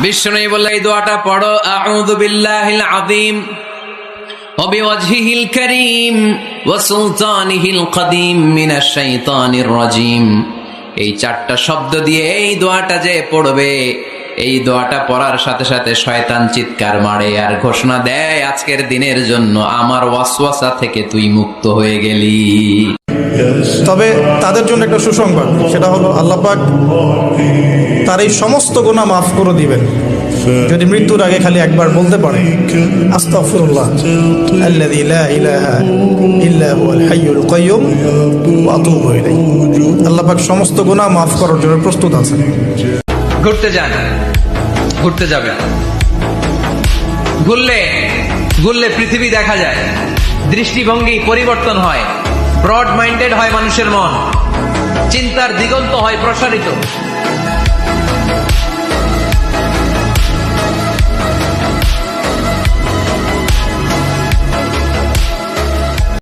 বিষ্ণু বললে এই দোয়াটা পড়ো, আউযু বিল্লাহিল আযীম ওয়া বিওয়াজহিল কারীম ওয়া সুলতানিহিল কদীম মিনাশ শাইতানির রাজীম। এই চারটা শব্দ দিয়ে এই দোয়াটা যে পড়বে, এই দোয়াটা পড়ার সাথে সাথে শয়তান চিৎকার মারে আর ঘোষণা দেয়, আজকের দিনের জন্য আমার ওয়াসওয়াসা থেকে তুই মুক্ত হয়ে গেলি। তবে তাদের জন্য একটা সুসংবাদ, সেটা হলো আল্লাহ পাক তার এই সমস্ত গুনাহ মাফ করে দিবেন যদি মৃত্যুর আগে খালি একবার বলতে পারে, আস্তাগফিরুল্লাহ আল্লাযী লা ইলাহা ইল্লা হুয়াল হাইয়ুল কাইয়্যুম ওয়া আতুবু ইলাইহি। আল্লাহ পাক সমস্ত গুনাহ মাফ করার জন্য প্রস্তুত আছেন। ঘুরতে যান, ঘুরতে যাবেন, ঘুরলে পৃথিবী দেখা যায়, দৃষ্টিভঙ্গি পরিবর্তন হয়, ব্রড মাইন্ডেড হয় মানুষের মন, চিন্তার দিগন্ত হয় প্রসারিত।